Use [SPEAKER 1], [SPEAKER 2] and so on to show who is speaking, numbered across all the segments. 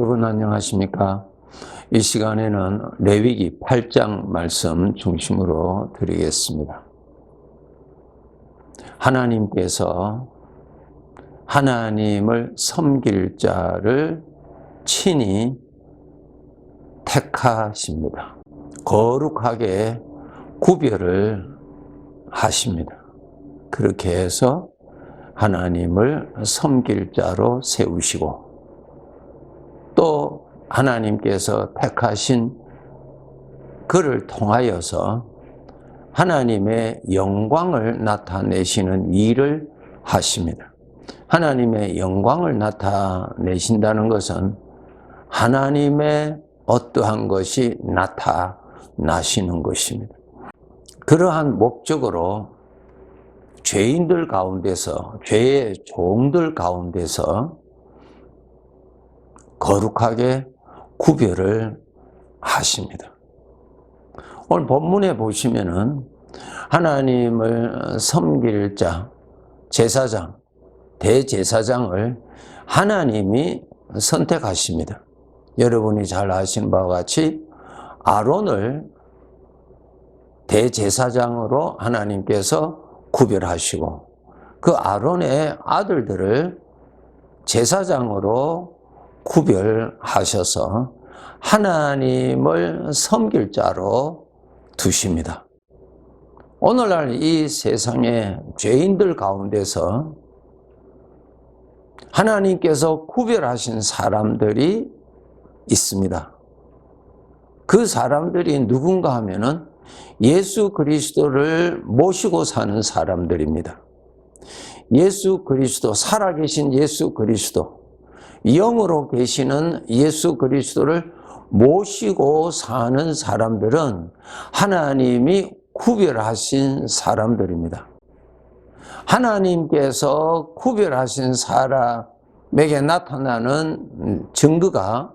[SPEAKER 1] 여러분 안녕하십니까? 이 시간에는 레위기 8장 말씀 중심으로 드리겠습니다. 하나님께서 하나님을 섬길 자를 친히 택하십니다. 거룩하게 구별을 하십니다. 그렇게 해서 하나님을 섬길 자로 세우시고 또 하나님께서 택하신 그를 통하여서 하나님의 영광을 나타내시는 일을 하십니다. 하나님의 영광을 나타내신다는 것은 하나님의 어떠한 것이 나타나시는 것입니다. 그러한 목적으로 죄인들 가운데서, 죄의 종들 가운데서 거룩하게 구별을 하십니다. 오늘 본문에 보시면은 하나님을 섬길 자, 제사장, 대제사장을 하나님이 선택하십니다. 여러분이 잘 아시는 바와 같이 아론을 대제사장으로 하나님께서 구별하시고 그 아론의 아들들을 제사장으로 구별하셔서 하나님을 섬길 자로 두십니다. 오늘날 이 세상의 죄인들 가운데서 하나님께서 구별하신 사람들이 있습니다. 그 사람들이 누군가 하면은 예수 그리스도를 모시고 사는 사람들입니다. 예수 그리스도, 살아계신 예수 그리스도, 영으로 계시는 예수 그리스도를 모시고 사는 사람들은 하나님이 구별하신 사람들입니다. 하나님께서 구별하신 사람에게 나타나는 증거가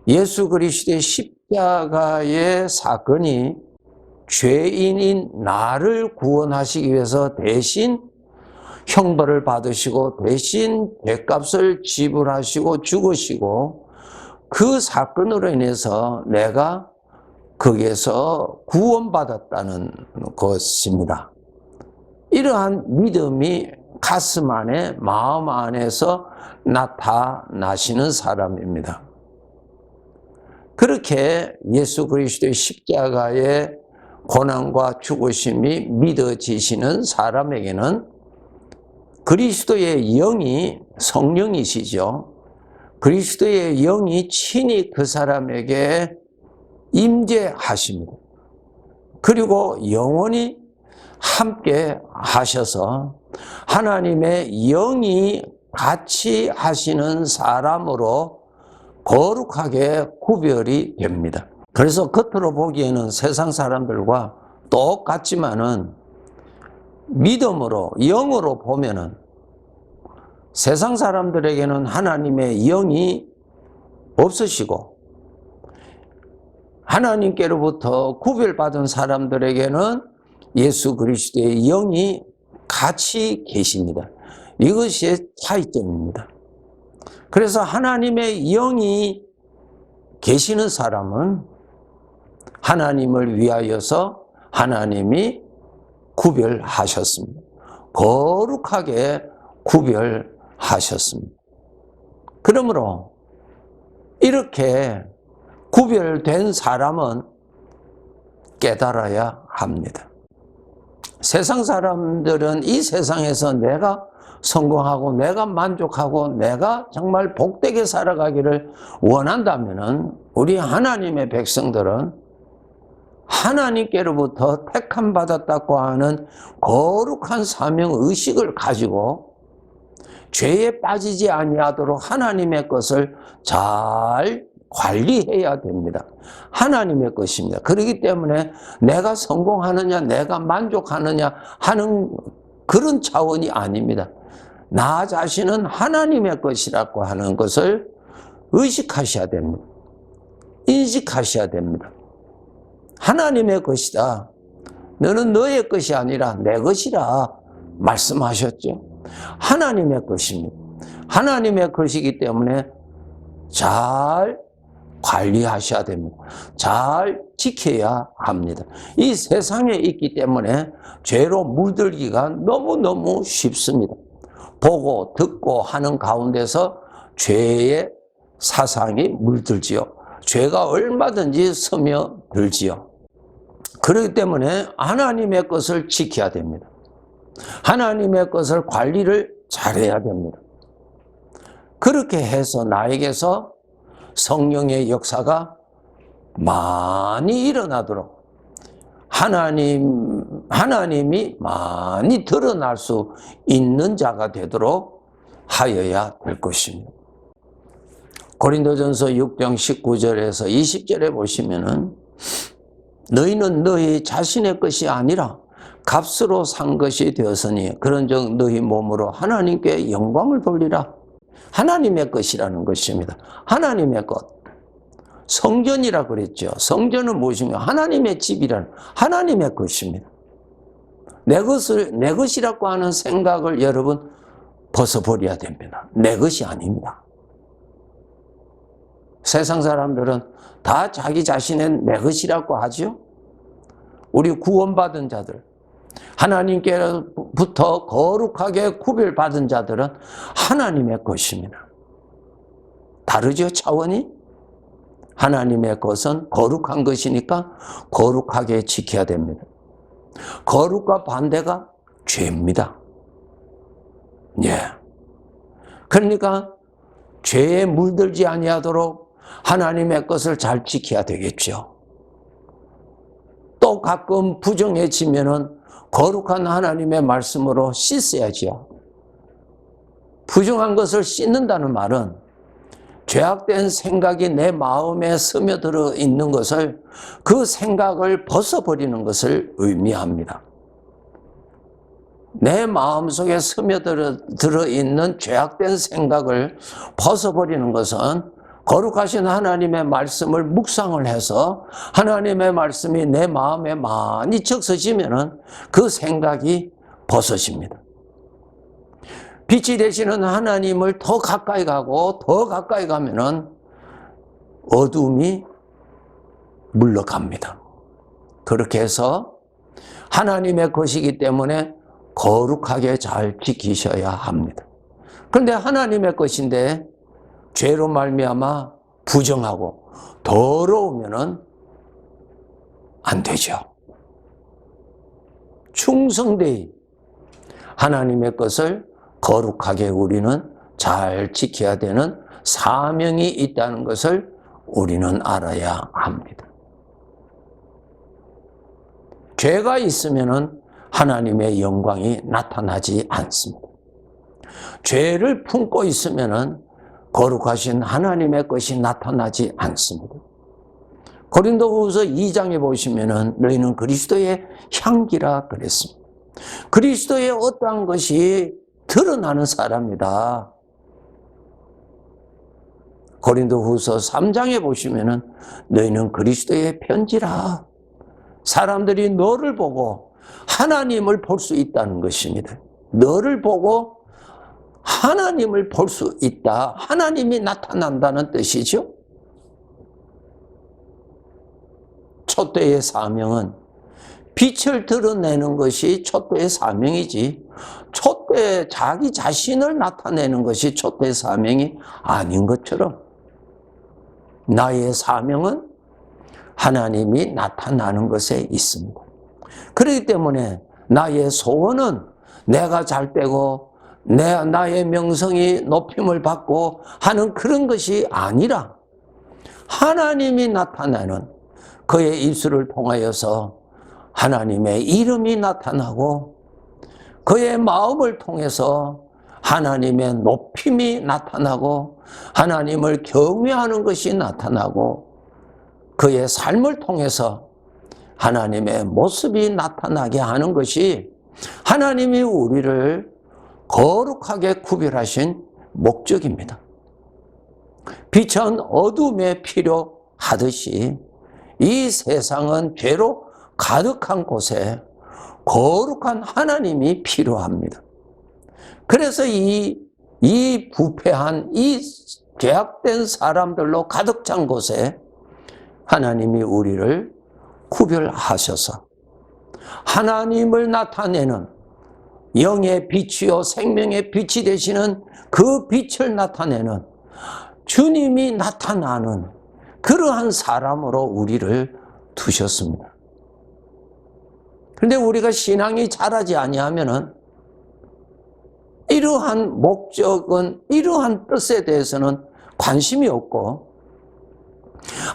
[SPEAKER 1] 예수 그리스도의 십자가의 사건이 죄인인 나를 구원하시기 위해서 대신 형벌을 받으시고 대신 죄값을 지불하시고 죽으시고 그 사건으로 인해서 내가 거기에서 구원받았다는 것입니다. 이러한 믿음이 가슴 안에, 마음 안에서 나타나시는 사람입니다. 그렇게 예수 그리스도의 십자가의 고난과 죽으심이 믿어지시는 사람에게는 그리스도의 영이, 성령이시죠. 그리스도의 영이 친히 그 사람에게 임재하십니다. 그리고 영원히 함께 하셔서 하나님의 영이 같이 하시는 사람으로 거룩하게 구별이 됩니다. 그래서 겉으로 보기에는 세상 사람들과 똑같지만은 믿음으로, 영으로 보면은 세상 사람들에게는 하나님의 영이 없으시고 하나님께로부터 구별받은 사람들에게는 예수 그리스도의 영이 같이 계십니다. 이것이 차이점입니다. 그래서 하나님의 영이 계시는 사람은 하나님을 위하여서 하나님이 구별하셨습니다. 거룩하게 구별하셨습니다. 그러므로 이렇게 구별된 사람은 깨달아야 합니다. 세상 사람들은 이 세상에서 내가 성공하고 내가 만족하고 내가 정말 복되게 살아가기를 원한다면은 우리 하나님의 백성들은 하나님께로부터 택함 받았다고 하는 거룩한 사명 의식을 가지고 죄에 빠지지 아니하도록 하나님의 것을 잘 관리해야 됩니다. 하나님의 것입니다. 그렇기 때문에 내가 성공하느냐, 내가 만족하느냐 하는 그런 차원이 아닙니다. 나 자신은 하나님의 것이라고 하는 것을 의식하셔야 됩니다. 인식하셔야 됩니다. 하나님의 것이다. 너는 너의 것이 아니라 내 것이라 말씀하셨죠. 하나님의 것입니다. 하나님의 것이기 때문에 잘 관리하셔야 됩니다. 잘 지켜야 합니다. 이 세상에 있기 때문에 죄로 물들기가 너무너무 쉽습니다. 보고 듣고 하는 가운데서 죄의 사상이 물들지요. 죄가 얼마든지 스며들지요. 그렇기 때문에 하나님의 것을 지켜야 됩니다. 하나님의 것을 관리를 잘해야 됩니다. 그렇게 해서 나에게서 성령의 역사가 많이 일어나도록 하나님이 많이 드러날 수 있는 자가 되도록 하여야 될 것입니다. 고린도전서 6장 19절에서 20절에 보시면은 너희는 너희 자신의 것이 아니라 값으로 산 것이 되었으니 그런즉 너희 몸으로 하나님께 영광을 돌리라. 하나님의 것이라는 것입니다. 하나님의 것. 성전이라 그랬죠. 성전은 무엇이며 하나님의 집이라는 하나님의 것입니다. 내 것이라고 하는 생각을 여러분 벗어버려야 됩니다. 내 것이 아닙니다. 세상 사람들은 다 자기 자신의 내 것이라고 하죠. 우리 구원받은 자들, 하나님께로부터 거룩하게 구별받은 자들은 하나님의 것입니다. 다르죠, 차원이? 하나님의 것은 거룩한 것이니까 거룩하게 지켜야 됩니다. 거룩과 반대가 죄입니다. 예. 그러니까 죄에 물들지 아니하도록 하나님의 것을 잘 지켜야 되겠죠. 또 가끔 부정해지면은 거룩한 하나님의 말씀으로 씻어야지요. 부정한 것을 씻는다는 말은 죄악된 생각이 내 마음에 스며들어 있는 것을 그 생각을 벗어버리는 것을 의미합니다. 내 마음속에 스며들어 있는 죄악된 생각을 벗어버리는 것은 거룩하신 하나님의 말씀을 묵상을 해서 하나님의 말씀이 내 마음에 많이 적서지면은 그 생각이 벗어집니다. 빛이 되시는 하나님을 더 가까이 가고 더 가까이 가면은 어둠이 물러갑니다. 그렇게 해서 하나님의 것이기 때문에 거룩하게 잘 지키셔야 합니다. 그런데 하나님의 것인데 죄로 말미암아 부정하고 더러우면은 안 되죠. 충성되이 하나님의 것을 거룩하게 우리는 잘 지켜야 되는 사명이 있다는 것을 우리는 알아야 합니다. 죄가 있으면은 하나님의 영광이 나타나지 않습니다. 죄를 품고 있으면은 거룩하신 하나님의 것이 나타나지 않습니다. 고린도후서 2장에 보시면은 너희는 그리스도의 향기라 그랬습니다. 그리스도의 어떠한 것이 드러나는 사람이다. 고린도후서 3장에 보시면은 너희는 그리스도의 편지라. 사람들이 너를 보고 하나님을 볼 수 있다는 것입니다. 너를 보고 하나님을 볼 수 있다. 하나님이 나타난다는 뜻이죠. 촛대의 사명은 빛을 드러내는 것이 촛대의 사명이지 촛대 자기 자신을 나타내는 것이 촛대의 사명이 아닌 것처럼 나의 사명은 하나님이 나타나는 것에 있습니다. 그렇기 때문에 나의 소원은 내가 잘되고 나의 명성이 높임을 받고 하는 그런 것이 아니라 하나님이 나타나는 그의 입술을 통하여서 하나님의 이름이 나타나고 그의 마음을 통해서 하나님의 높임이 나타나고 하나님을 경외하는 것이 나타나고 그의 삶을 통해서 하나님의 모습이 나타나게 하는 것이 하나님이 우리를 거룩하게 구별하신 목적입니다. 빛은 어둠에 필요하듯이 이 세상은 죄로 가득한 곳에 거룩한 하나님이 필요합니다. 그래서 이 부패한 이 죄악된 사람들로 가득 찬 곳에 하나님이 우리를 구별하셔서 하나님을 나타내는 영의 빛이요 생명의 빛이 되시는 그 빛을 나타내는 주님이 나타나는 그러한 사람으로 우리를 두셨습니다. 그런데 우리가 신앙이 자라지 아니하면은 이러한 목적은, 이러한 뜻에 대해서는 관심이 없고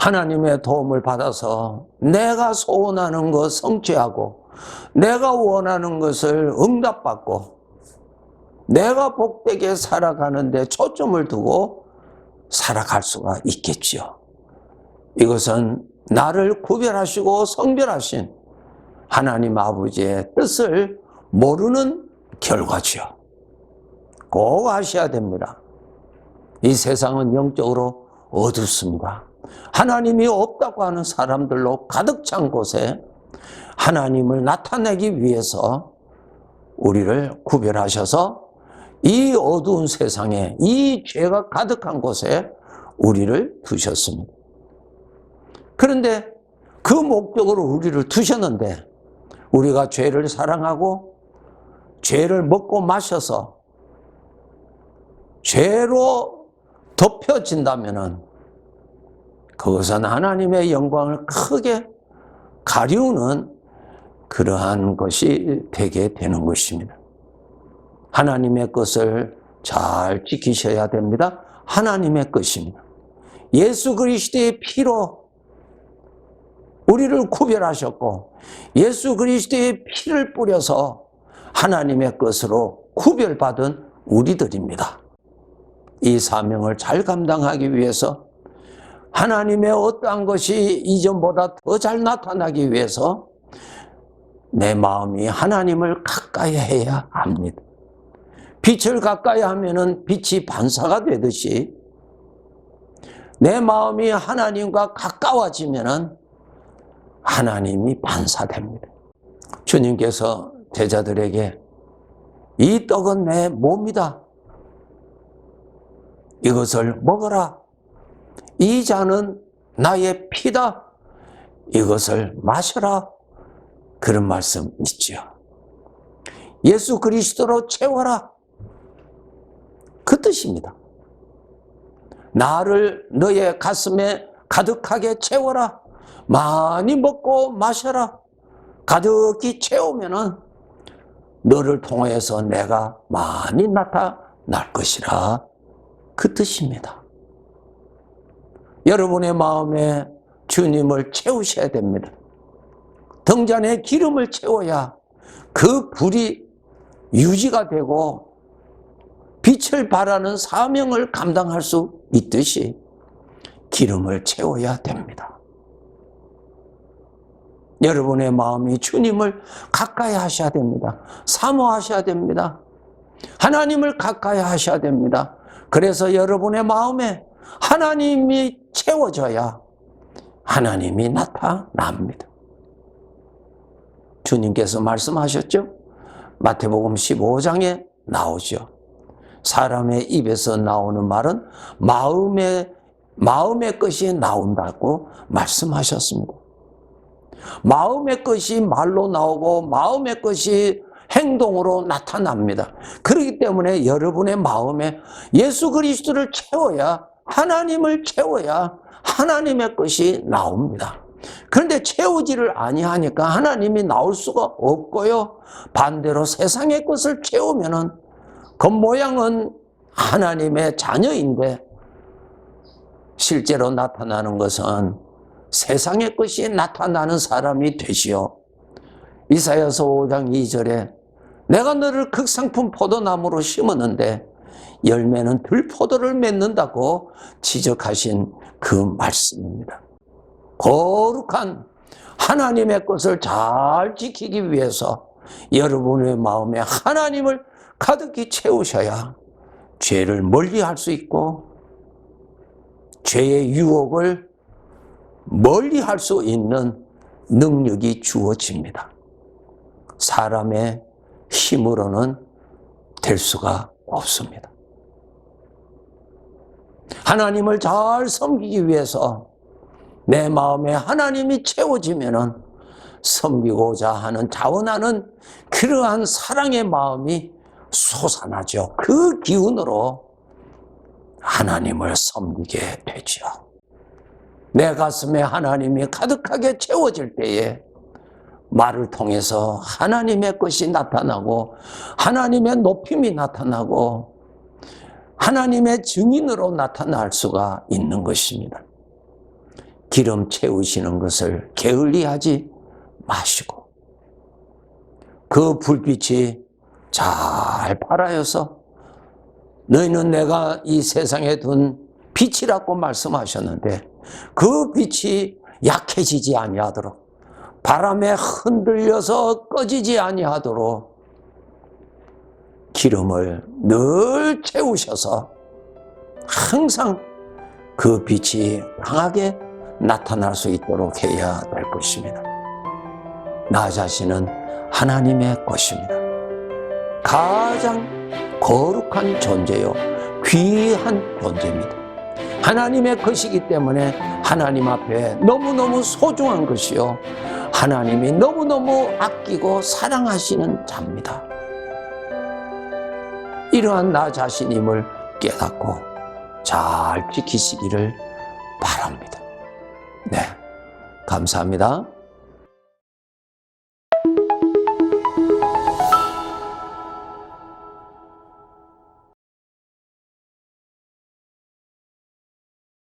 [SPEAKER 1] 하나님의 도움을 받아서 내가 소원하는 것 성취하고 내가 원하는 것을 응답받고 내가 복되게 살아가는 데 초점을 두고 살아갈 수가 있겠지요. 이것은 나를 구별하시고 성별하신 하나님 아버지의 뜻을 모르는 결과지요. 꼭 아셔야 됩니다. 이 세상은 영적으로 어둡습니다. 하나님이 없다고 하는 사람들로 가득 찬 곳에 하나님을 나타내기 위해서 우리를 구별하셔서 이 어두운 세상에, 이 죄가 가득한 곳에 우리를 두셨습니다. 그런데 그 목적으로 우리를 두셨는데 우리가 죄를 사랑하고 죄를 먹고 마셔서 죄로 덮여진다면은 그것은 하나님의 영광을 크게 가리우는 그러한 것이 되게 되는 것입니다. 하나님의 것을 잘 지키셔야 됩니다. 하나님의 것입니다. 예수 그리스도의 피로 우리를 구별하셨고 예수 그리스도의 피를 뿌려서 하나님의 것으로 구별받은 우리들입니다. 이 사명을 잘 감당하기 위해서 하나님의 어떠한 것이 이전보다 더 잘 나타나기 위해서 내 마음이 하나님을 가까이 해야 합니다. 빛을 가까이 하면은 빛이 반사가 되듯이 내 마음이 하나님과 가까워지면은 하나님이 반사됩니다. 주님께서 제자들에게 이 떡은 내 몸이다. 이것을 먹어라. 이 잔은 나의 피다. 이것을 마셔라. 그런 말씀 있죠. 예수 그리스도로 채워라. 그 뜻입니다. 나를 너의 가슴에 가득하게 채워라. 많이 먹고 마셔라. 가득히 채우면은 너를 통해서 내가 많이 나타날 것이라. 그 뜻입니다. 여러분의 마음에 주님을 채우셔야 됩니다. 등잔에 기름을 채워야 그 불이 유지가 되고 빛을 발하는 사명을 감당할 수 있듯이 기름을 채워야 됩니다. 여러분의 마음이 주님을 가까이 하셔야 됩니다. 사모하셔야 됩니다. 하나님을 가까이 하셔야 됩니다. 그래서 여러분의 마음에 하나님이 채워져야 하나님이 나타납니다. 주님께서 말씀하셨죠? 마태복음 15장에 나오죠. 사람의 입에서 나오는 말은 마음의 것이 나온다고 말씀하셨습니다. 마음의 것이 말로 나오고 마음의 것이 행동으로 나타납니다. 그렇기 때문에 여러분의 마음에 예수 그리스도를 채워야, 하나님을 채워야 하나님의 것이 나옵니다. 그런데 채우지를 아니하니까 하나님이 나올 수가 없고요. 반대로 세상의 것을 채우면은 겉모양은 하나님의 자녀인데 실제로 나타나는 것은 세상의 것이 나타나는 사람이 되시오. 이사야서 5장 2절에 내가 너를 극상품 포도나무로 심었는데 열매는 들포도를 맺는다고 지적하신 그 말씀입니다. 거룩한 하나님의 것을 잘 지키기 위해서 여러분의 마음에 하나님을 가득히 채우셔야 죄를 멀리할 수 있고 죄의 유혹을 멀리할 수 있는 능력이 주어집니다. 사람의 힘으로는 될 수가 없습니다. 하나님을 잘 섬기기 위해서 내 마음에 하나님이 채워지면은 섬기고자 하는 자원하는 그러한 사랑의 마음이 솟아나죠. 그 기운으로 하나님을 섬기게 되죠. 내 가슴에 하나님이 가득하게 채워질 때에 말을 통해서 하나님의 것이 나타나고 하나님의 높임이 나타나고 하나님의 증인으로 나타날 수가 있는 것입니다. 기름 채우시는 것을 게을리하지 마시고 그 불빛이 잘 발하여서 너희는 내가 이 세상에 둔 빛이라고 말씀하셨는데 그 빛이 약해지지 아니하도록 바람에 흔들려서 꺼지지 아니하도록 기름을 늘 채우셔서 항상 그 빛이 강하게 나타날 수 있도록 해야 될 것입니다. 나 자신은 하나님의 것입니다. 가장 거룩한 존재요, 귀한 존재입니다. 하나님의 것이기 때문에 하나님 앞에 너무너무 소중한 것이요, 하나님이 너무너무 아끼고 사랑하시는 자입니다. 이러한 나 자신임을 깨닫고 잘 지키시기를 바랍니다. 네, 감사합니다.